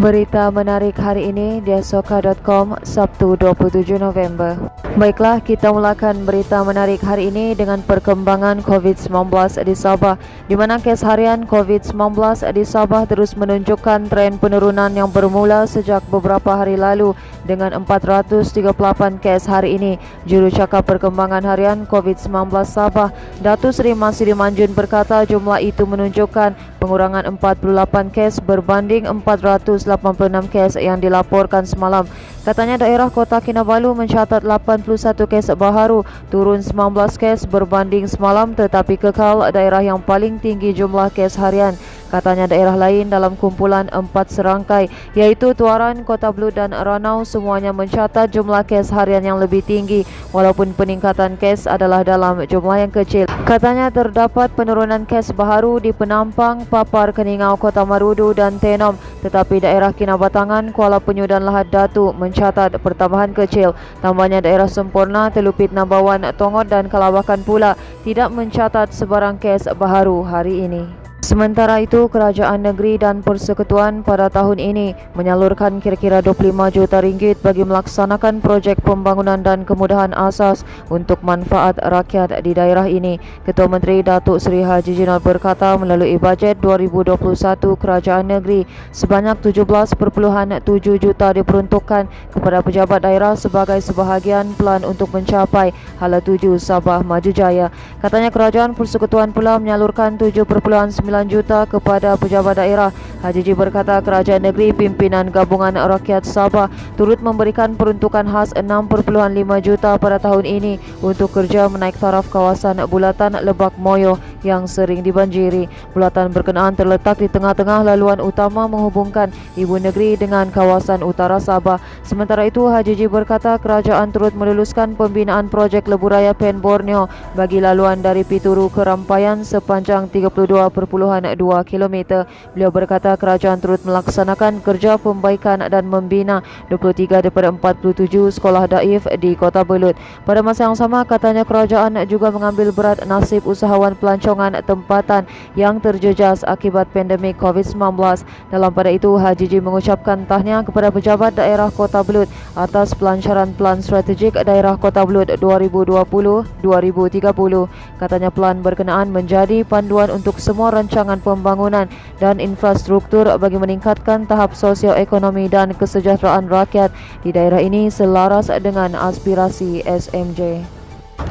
Berita menarik hari ini di asoka.com, Sabtu 27 November. Baiklah, kita mulakan berita menarik hari ini dengan perkembangan COVID-19 di Sabah, di mana kes harian COVID-19 di Sabah terus menunjukkan tren penurunan yang bermula sejak beberapa hari lalu dengan 438 kes hari ini. Jurucakap perkembangan harian COVID-19 Sabah, Datuk Seri Masidi Manjun berkata jumlah itu menunjukkan pengurangan 48 kes berbanding 486 kes yang dilaporkan semalam. Katanya daerah Kota Kinabalu mencatat 81 kes baharu, turun 19 kes berbanding semalam, tetapi kekal daerah yang paling tinggi jumlah kes harian. Katanya daerah lain dalam kumpulan 4 serangkai iaitu Tuaran, Kota Belud dan Ranau semuanya mencatat jumlah kes harian yang lebih tinggi walaupun peningkatan kes adalah dalam jumlah yang kecil. Katanya terdapat penurunan kes baharu di Penampang, Papar, Keningau, Kota Marudu dan Tenom, tetapi daerah Kinabatangan, Kuala Penyu dan Lahad Datu mencatat pertambahan kecil. Tambahnya daerah Sempurna, Telupit, Nambawan, Tongot dan Kalabakan pula tidak mencatat sebarang kes baharu hari ini. Sementara itu, Kerajaan Negeri dan Persekutuan pada tahun ini menyalurkan kira-kira 25 juta ringgit bagi melaksanakan projek pembangunan dan kemudahan asas untuk manfaat rakyat di daerah ini. Ketua Menteri Datuk Seri Haji Jinal berkata melalui bajet 2021 Kerajaan Negeri sebanyak 17.7 juta diperuntukkan kepada pejabat daerah sebagai sebahagian pelan untuk mencapai Hala 7 Sabah Maju Jaya. Katanya Kerajaan Persekutuan pula menyalurkan 7.9 juta kepada pejabat daerah. Haji Ji berkata Kerajaan Negeri Pimpinan Gabungan Rakyat Sabah turut memberikan peruntukan khas 6.5 juta pada tahun ini untuk kerja menaik taraf kawasan bulatan Lebak Moyo yang sering dibanjiri. Bulatan berkenaan terletak di tengah-tengah laluan utama menghubungkan ibu negeri dengan kawasan utara Sabah. Sementara itu, Haji Ji berkata kerajaan turut meluluskan pembinaan projek Leburaya Pen Borneo bagi laluan dari Pituru ke Rampayan sepanjang 32.2 km. Beliau berkata kerajaan turut melaksanakan kerja pembaikan dan membina 23 daripada 47 sekolah daif di Kota Belud. Pada masa yang sama, katanya kerajaan juga mengambil berat nasib usahawan pelancongan tempatan yang terjejas akibat pandemik COVID-19. Dalam pada itu, Haji Ji mengucapkan tahniah kepada pejabat daerah Kota Belud atas pelancaran Pelan Strategik Daerah Kota Belud 2020-2030. Katanya pelan berkenaan menjadi panduan untuk semua rancangan pembangunan dan infrastruktur bagi meningkatkan tahap sosioekonomi dan kesejahteraan rakyat di daerah ini selaras dengan aspirasi SMJ.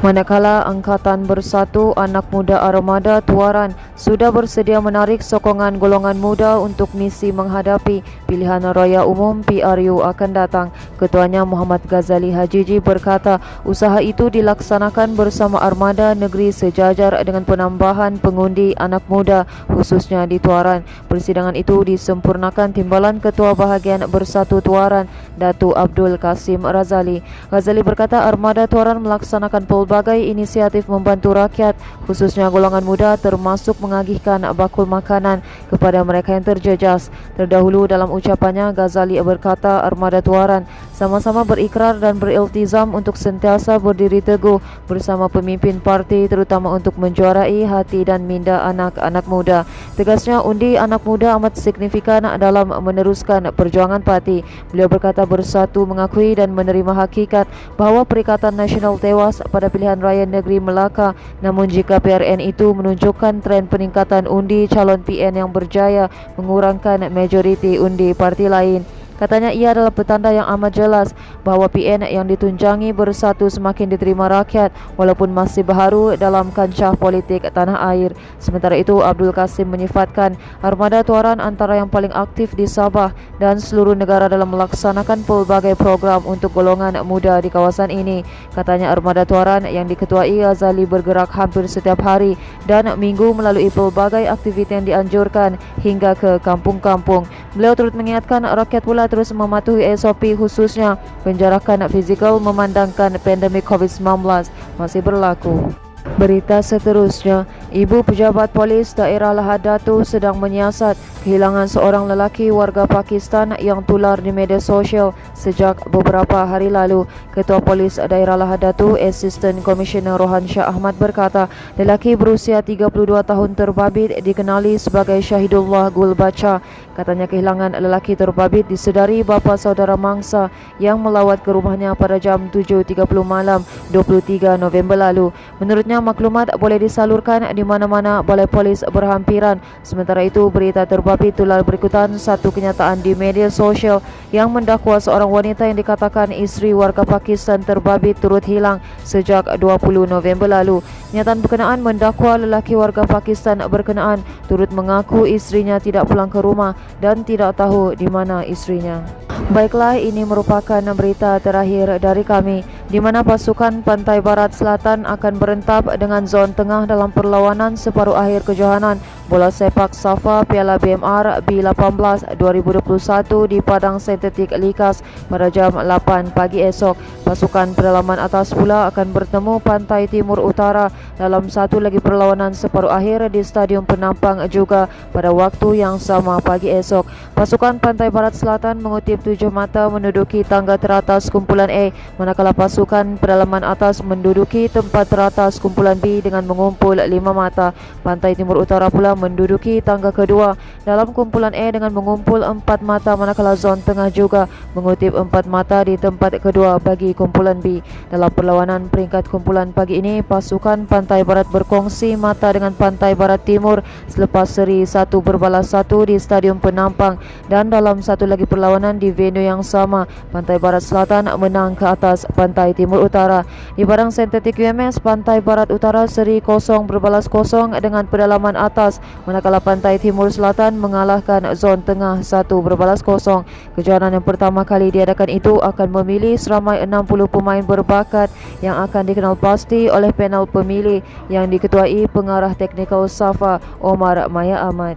Manakala Angkatan Bersatu Anak Muda Armada Tuaran sudah bersedia menarik sokongan golongan muda untuk misi menghadapi pilihan raya umum PRU akan datang. Ketuanya Muhammad Ghazali Haji Ji berkata usaha itu dilaksanakan bersama armada negeri sejajar dengan penambahan pengundi anak muda khususnya di Tuaran. Persidangan itu disempurnakan Timbalan Ketua Bahagian Bersatu Tuaran Datuk Abdul Kasim Razali. Ghazali berkata armada Tuaran melaksanakan pelbagai inisiatif membantu rakyat khususnya golongan muda termasuk mengagihkan bakul makanan kepada mereka yang terjejas. Terdahulu dalam ucapannya Ghazali berkata armada Tuaran sama-sama berikrar dan beriltizam untuk sentiasa berdiri teguh bersama pemimpin parti terutama untuk menjuarai hati dan minda anak-anak muda. Tegasnya undi anak muda amat signifikan dalam meneruskan perjuangan parti. Beliau berkata Bersatu mengakui dan menerima hakikat bahawa Perikatan Nasional tewas pada pilihan raya negeri Melaka, namun jika PRN itu menunjukkan tren peningkatan undi calon PN yang berjaya mengurangkan majoriti undi parti lain. Katanya ia adalah petanda yang amat jelas bahawa PN yang ditunjangi Bersatu semakin diterima rakyat walaupun masih baharu dalam kancah politik tanah air. Sementara itu, Abdul Kasim menyifatkan armada Tuaran antara yang paling aktif di Sabah dan seluruh negara dalam melaksanakan pelbagai program untuk golongan muda di kawasan ini. Katanya armada Tuaran yang diketuai Ghazali bergerak hampir setiap hari dan minggu melalui pelbagai aktiviti yang dianjurkan hingga ke kampung-kampung. Beliau turut mengingatkan rakyat pula terus mematuhi SOP khususnya penjarakan fizikal memandangkan pandemik COVID-19 masih berlaku. Berita seterusnya, Ibu pejabat polis daerah Lahad Datu sedang menyiasat kehilangan seorang lelaki warga Pakistan yang tular di media sosial sejak beberapa hari lalu. Ketua Polis daerah Lahad Datu, Assistant Commissioner Rohan Shah Ahmad berkata, lelaki berusia 32 tahun terbabit dikenali sebagai Syahidullah Gul Bacha. Katanya kehilangan lelaki terbabit disedari bapa saudara mangsa yang melawat ke rumahnya pada jam 7.30 malam 23 November lalu. Menurutnya maklumat boleh disalurkan di mana-mana balai polis berhampiran. Sementara itu, berita terbabit tular berikutan satu kenyataan di media sosial yang mendakwa seorang wanita yang dikatakan isteri warga Pakistan terbabit turut hilang sejak 20 November lalu. Kenyataan berkenaan mendakwa lelaki warga Pakistan berkenaan turut mengaku isterinya tidak pulang ke rumah dan tidak tahu di mana isterinya. Baiklah, ini merupakan berita terakhir dari kami, di mana pasukan Pantai Barat Selatan akan berentap dengan Zon Tengah dalam perlawanan separuh akhir kejohanan bola sepak Safa Piala BMR B18 2021 di Padang Sintetik Likas pada jam 8 pagi esok. Pasukan pedalaman atas pula akan bertemu Pantai Timur Utara dalam satu lagi perlawanan separuh akhir di Stadium Penampang juga pada waktu yang sama pagi esok. Pasukan Pantai Barat Selatan mengutip 7 mata menduduki tangga teratas kumpulan A, manakala pasukan pedalaman atas menduduki tempat teratas kumpulan B dengan mengumpul 5 mata. Pantai Timur Utara pula menduduki tangga kedua dalam kumpulan A dengan mengumpul 4 mata, manakala Zon Tengah juga mengutip 4 mata di tempat kedua bagi kumpulan B. Dalam perlawanan peringkat kumpulan pagi ini, pasukan Pantai Barat berkongsi mata dengan Pantai Barat Timur selepas seri 1 berbalas 1 di Stadium Penampang, dan dalam satu lagi perlawanan di venue yang sama, Pantai Barat Selatan menang ke atas Pantai Timur Utara. Di Padang Sintetik UMS, Pantai Barat Utara seri 0 berbalas 0 dengan pedalaman atas, manakala Pantai Timur Selatan mengalahkan Zon Tengah 1 berbalas 0. Kejohanan yang pertama kali diadakan itu akan memilih seramai 60 pemain berbakat yang akan dikenal pasti oleh panel pemilih yang diketuai pengarah teknikal Safa Omar Maya Ahmad.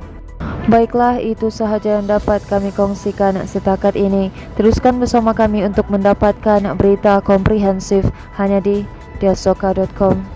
Baiklah, itu sahaja yang dapat kami kongsikan setakat ini. Teruskan bersama kami untuk mendapatkan berita komprehensif hanya di diasoka.com.